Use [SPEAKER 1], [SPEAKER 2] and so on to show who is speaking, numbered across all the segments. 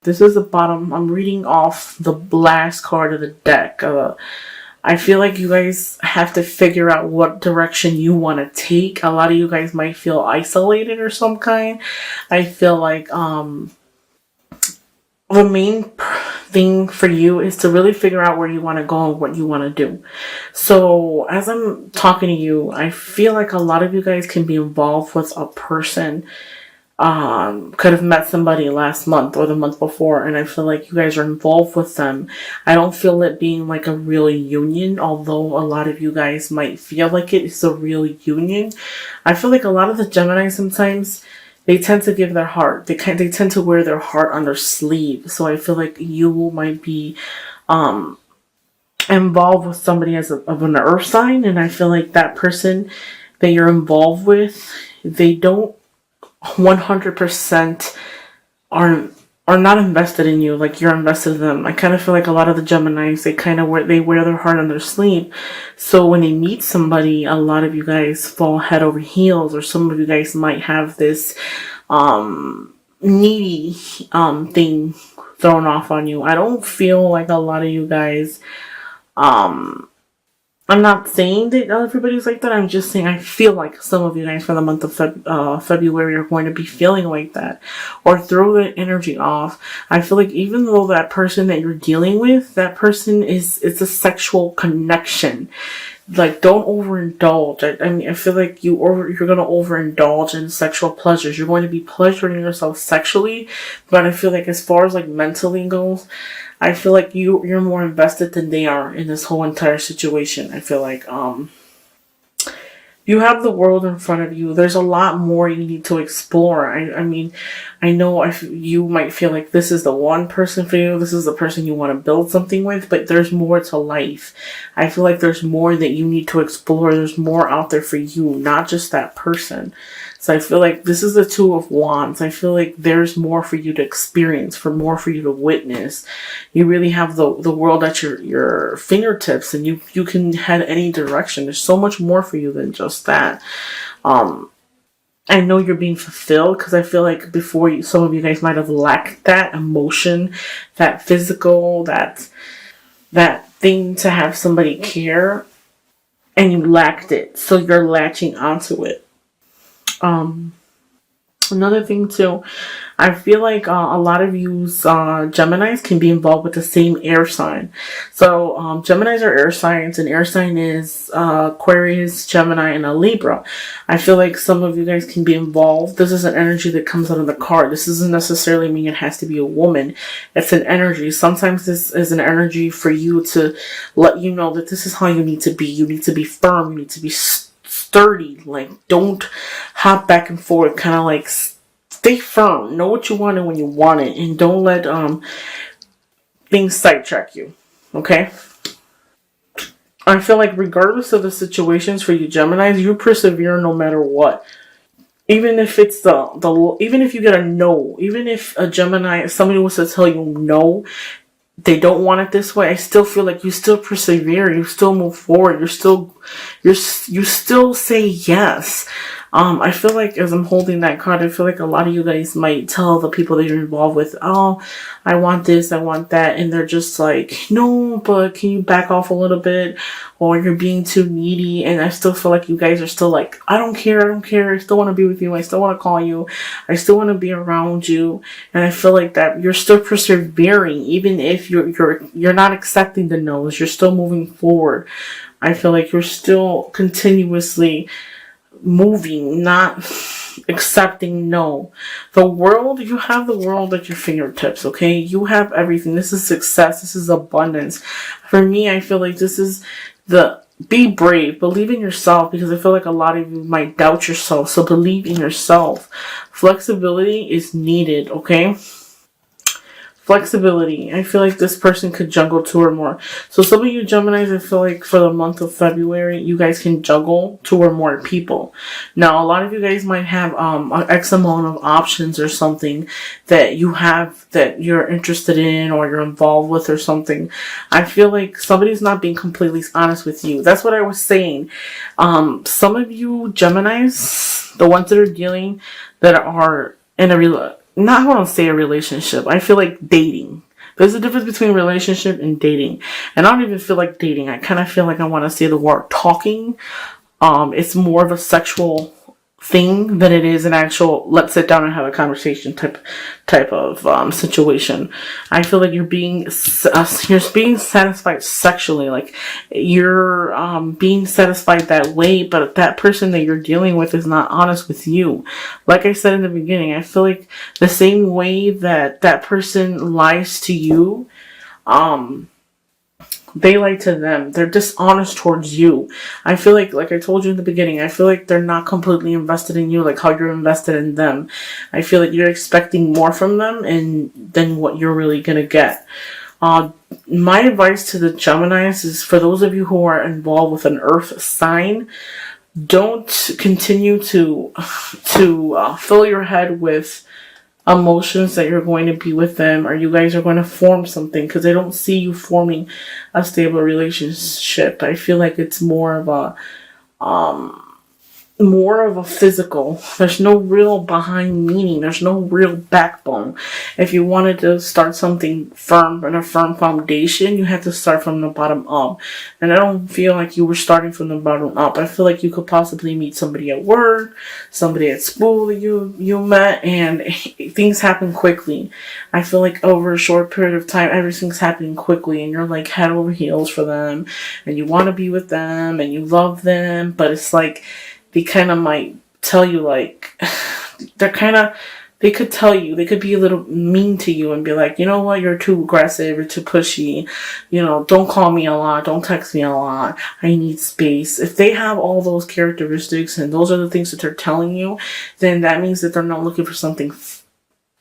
[SPEAKER 1] This is the bottom. I'm reading off the last card of the deck. I feel like you guys have to figure out what direction you want to take. A lot of you guys might feel isolated or some kind. I feel like the main thing for you is to really figure out where you want to go and what you want to do. So as I'm talking to you, I feel like a lot of you guys can be involved with a person. Could have met somebody last month or the month before, and I feel like you guys are involved with them. I don't feel it being like a real union, although a lot of you guys might feel like it's a real union. I feel like a lot of the Gemini sometimes, they tend to give their heart. They tend to wear their heart on their sleeve. So I feel like you might be involved with somebody of an earth sign, and I feel like that person that you're involved with, they don't 100% are not invested in you like you're invested in them. I kind of feel like a lot of the Geminis, they wear their heart on their sleeve. So when they meet somebody, a lot of you guys fall head over heels, or some of you guys might have this needy thing thrown off on you. I don't feel like a lot of you guys I'm not saying that everybody's like that. I'm just saying I feel like some of you guys for the month of February are going to be feeling like that, or throw the energy off. I feel like even though that person that you're dealing with, that person it's a sexual connection. Like, don't overindulge. I mean, I feel like you're going to overindulge in sexual pleasures. You're going to be pleasuring yourself sexually, but I feel like as far as like mentally goes, I feel like you're more invested than they are in this whole entire situation. I feel like you have the world in front of you. There's a lot more you need to explore. I mean, I know you might feel like this is the one person for you. This is the person you want to build something with, but there's more to life. I feel like there's more that you need to explore. There's more out there for you, not just that person. So I feel like this is the Two of Wands. I feel like there's more for you to experience, more for you to witness. You really have the world at your fingertips, and you can head any direction. There's so much more for you than just that. I know you're being fulfilled, because I feel like before some of you guys might have lacked that emotion, that physical, that thing to have somebody care, and you lacked it. So you're latching onto it. Another thing too, I feel like a lot of you Geminis can be involved with the same air sign. So Geminis are air signs, and air sign is Aquarius, Gemini, and a Libra. I feel like some of you guys can be involved. This is an energy that comes out of the card. This doesn't necessarily mean it has to be a woman. It's an energy. Sometimes this is an energy for you to let you know that this is how you need to be. You need to be firm. You need to be sturdy. Like, don't hop back and forth. Kind of like stay firm. Know what you want and when you want it, and don't let things sidetrack you. Okay? I feel like regardless of the situations for you Geminis, you persevere no matter what. Even if it's even if you get a no, even if a Gemini, if somebody was to tell you no, they don't want it this way, I still feel like you still persevere, you still move forward, you still say yes. I feel like as I'm holding that card, I feel like a lot of you guys might tell the people that you're involved with, oh, I want this, I want that, and they're just like, no, but can you back off a little bit, or you're being too needy. And I still feel like you guys are still like, I don't care, I still want to be with you, I still want to call you, I still want to be around you. And I feel like that you're still persevering, even if you're not accepting the no's, you're still moving forward. I feel like you're still continuously moving, not accepting no. The world, you have the world at your fingertips, okay? You have everything. This is success. This is abundance. For me, I feel like this is be brave. Believe in yourself, because I feel like a lot of you might doubt yourself. So believe in yourself. Flexibility is needed, okay? Flexibility. I feel like this person could juggle two or more. So some of you Geminis, I feel like for the month of February, you guys can juggle two or more people. Now, a lot of you guys might have an X amount of options or something that you have that you're interested in or you're involved with or something. I feel like somebody's not being completely honest with you. That's what I was saying. Some of you Geminis, the ones that are dealing, that are in a not, I want to say a relationship. I feel like dating. There's a difference between relationship and dating. And I don't even feel like dating. I kind of feel like I want to say the word talking. It's more of a sexual thing than it is an actual let's sit down and have a conversation type of situation. I feel like you're being satisfied sexually, like you're being satisfied that way, but that person that you're dealing with is not honest with you. Like I said in the beginning, I feel like the same way that that person lies to you, they lie to them. They're dishonest towards you. I feel like I told you in the beginning, I feel like they're not completely invested in you like how you're invested in them. I feel like you're expecting more from them and than what you're really going to get. My advice to the Geminis is for those of you who are involved with an earth sign, don't continue to fill your head with emotions that you're going to be with them or you guys are going to form something, because I don't see you forming a stable relationship. I feel like it's more of a physical. There's no real behind meaning. There's no real backbone. If you wanted to start something firm and a firm foundation, you have to start from the bottom up. And I don't feel like you were starting from the bottom up. I feel like you could possibly meet somebody at work, somebody at school you met, and things happen quickly. I feel like over a short period of time, everything's happening quickly and you're like head over heels for them and you want to be with them and you love them, but it's like they kind of might tell you like, they could tell you, they could be a little mean to you and be like, you know what, you're too aggressive, you're too pushy, don't call me a lot, don't text me a lot, I need space. If they have all those characteristics and those are the things that they're telling you, then that means that they're not looking for something.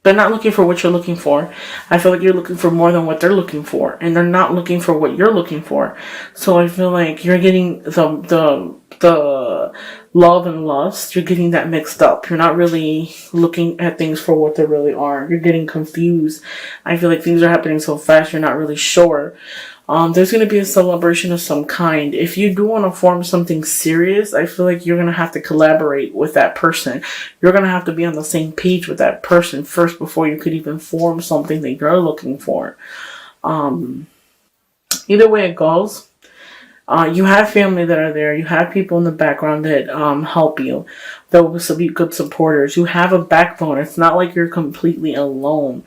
[SPEAKER 1] They're not looking for what you're looking for. I feel like you're looking for more than what they're looking for, and they're not looking for what you're looking for. So I feel like you're getting the love and lust, you're getting that mixed up. You're not really looking at things for what they really are. You're getting confused. I feel like things are happening so fast, you're not really sure. There's going to be a celebration of some kind. If you do want to form something serious, I feel like you're going to have to collaborate with that person. You're going to have to be on the same page with that person first before you could even form something that you're looking for. Either way it goes, you have family that are there. You have people in the background that help you. That will be good supporters. You have a backbone. It's not like you're completely alone.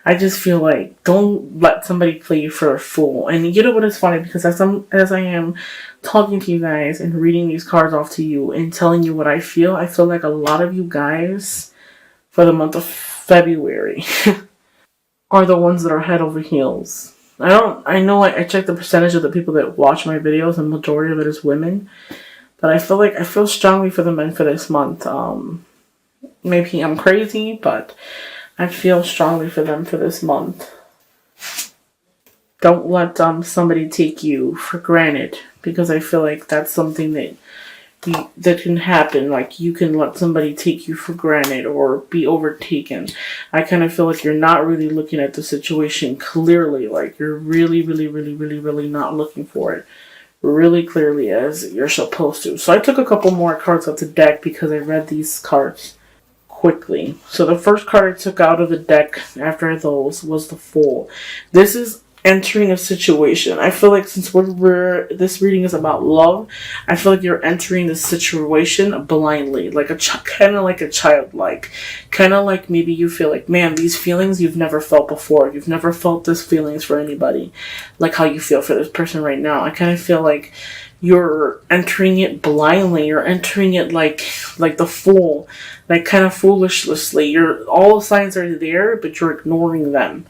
[SPEAKER 1] I just feel like don't let somebody play you for a fool. And you know what is funny? Because as I am talking to you guys and reading these cards off to you and telling you what I feel like a lot of you guys for the month of February are the ones that are head over heels. I know I checked the percentage of the people that watch my videos, and the majority of it is women. But I feel strongly for the men for this month. Maybe I'm crazy, but I feel strongly for them for this month. Don't let somebody take you for granted, because I feel like that's something that can happen. Like, you can let somebody take you for granted or be overtaken. I kind of feel like you're not really looking at the situation clearly. Like, you're really, really, really, really, really not looking for it really clearly as you're supposed to. So I took a couple more cards out the deck because I read these cards quickly. So the first card I took out of the deck after those was the Fool. This is entering a situation. I feel like since this reading is about love, I feel like you're entering the situation blindly, like kind of like a childlike, kind of like maybe you feel like, man, these feelings you've never felt before. You've never felt this feelings for anybody, like how you feel for this person right now. I kind of feel like you're entering it blindly. You're entering it like the Fool, like kind of foolishly. All the signs are there, but you're ignoring them.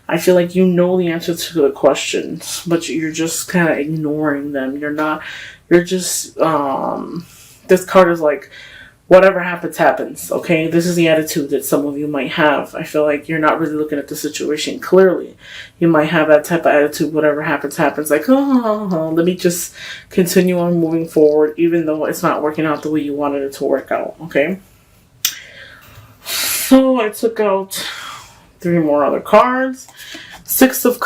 [SPEAKER 1] I feel like you know the answer to the questions, but you're just kind of ignoring them. This card is like, whatever happens, happens, okay? This is the attitude that some of you might have. I feel like you're not really looking at the situation clearly. You might have that type of attitude, whatever happens, happens. Like, let me just continue on moving forward, even though it's not working out the way you wanted it to work out, okay? So I took out 3 more other cards. Six of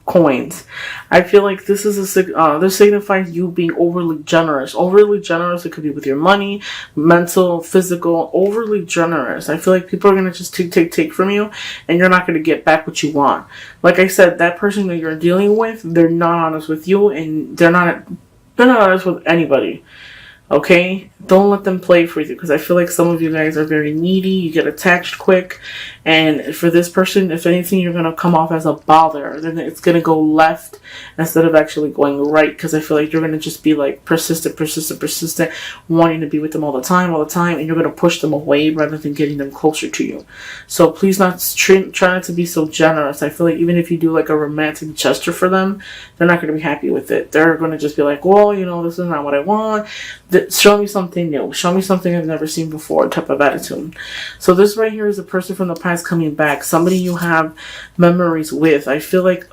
[SPEAKER 1] coins. I feel like this is this signifies you being overly generous. Overly generous. It could be with your money, mental, physical. Overly generous. I feel like people are gonna just take from you, and you're not gonna get back what you want. Like I said, that person that you're dealing with, they're not honest with you, and they're not honest with anybody. Okay? Don't let them play for you, because I feel like some of you guys are very needy. You get attached quick. And for this person, if anything, you're going to come off as a bother. Then it's going to go left instead of actually going right, because I feel like you're going to just be like persistent, wanting to be with them all the time, and you're going to push them away rather than getting them closer to you. So please try not to be so generous. I feel like even if you do like a romantic gesture for them, they're not going to be happy with it. They're going to just be like, well, this is not what I want. Show me something new. Show me something I've never seen before type of attitude. So this right here is a person from the past coming back. Somebody you have memories with. I feel like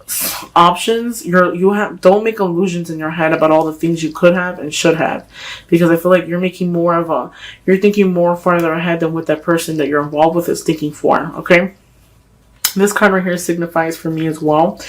[SPEAKER 1] options, don't make illusions in your head about all the things you could have and should have. Because I feel like you're thinking more farther ahead than what that person that you're involved with is thinking for. Okay? This card right here signifies for me as well.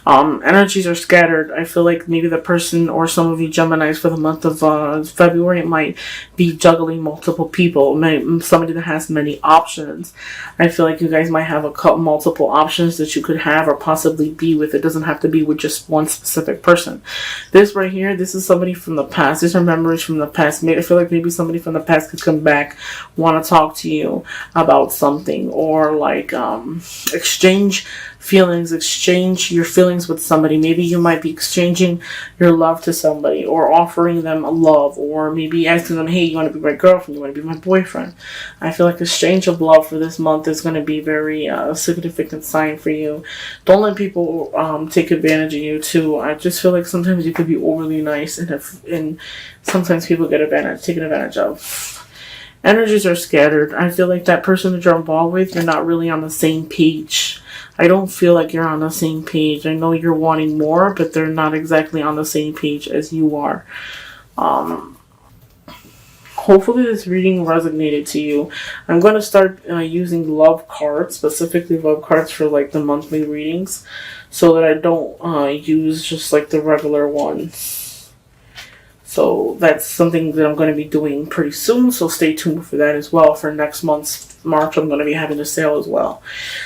[SPEAKER 1] Energies are scattered. I feel like maybe the person or some of you Geminis for the month of February might be juggling multiple people. Somebody that has many options. I feel like you guys might have multiple options that you could have or possibly be with. It doesn't have to be with just one specific person. This right here, this is somebody from the past. These are memories from the past. I feel like maybe somebody from the past could come back, want to talk to you about something, or like exchange your feelings with somebody. Maybe you might be exchanging your love to somebody, or offering them a love, or maybe asking them, hey, you want to be my girlfriend, you want to be my boyfriend. I feel like exchange of love for this month is going to be very significant sign for you. Don't let people take advantage of you too. I just feel like sometimes you could be overly nice, and sometimes people get taken advantage of. Energies are scattered. I feel like that person that you're involved with, you're not really on the same page. I don't feel like you're on the same page. I know you're wanting more, but they're not exactly on the same page as you are. Hopefully this reading resonated to you. I'm going to start using love cards, specifically love cards for like the monthly readings, so that I don't use just like the regular ones. So that's something that I'm going to be doing pretty soon. So stay tuned for that as well. For next month's March, I'm going to be having a sale as well.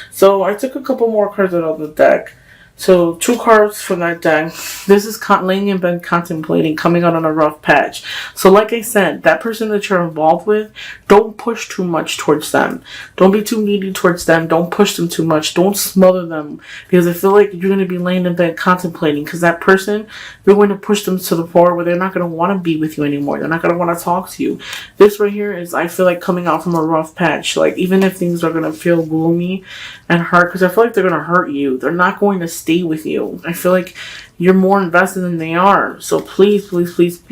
[SPEAKER 1] So I took a couple more cards out of the deck. So 2 cards from that deck. This is laying in bed contemplating, coming out on a rough patch. So like I said, that person that you're involved with, don't push too much towards them. Don't be too needy towards them. Don't push them too much. Don't smother them. Because I feel like you're going to be laying in bed contemplating. Because that person, you're going to push them to the point where they're not going to want to be with you anymore. They're not going to want to talk to you. This right here is, I feel like, coming out from a rough patch. Like, even if things are going to feel gloomy and hurt, because I feel like they're going to hurt you. They're not going to stay with you. I feel like you're more invested than they are. So please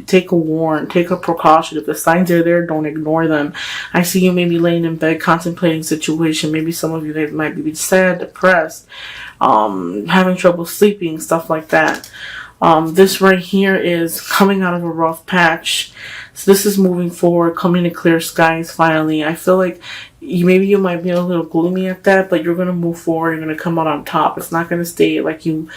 [SPEAKER 1] take a warn, take a precaution. If the signs are there, don't ignore them. I see you maybe laying in bed contemplating situation. Maybe some of you guys might be sad, depressed, having trouble sleeping, stuff like that. This right here is coming out of a rough patch. So this is moving forward, coming to clear skies finally. I feel like you might be a little gloomy at that, but you're going to move forward. You're going to come out on top. It's not going to stay like you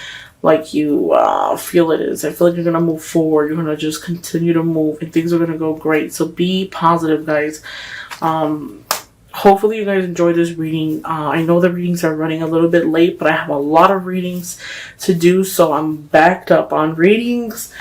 [SPEAKER 1] feel it is. I feel like you're going to move forward. You're going to just continue to move, and things are going to go great. So be positive, guys. Hopefully you guys enjoyed this reading. I know the readings are running a little bit late, but I have a lot of readings to do, so I'm backed up on readings.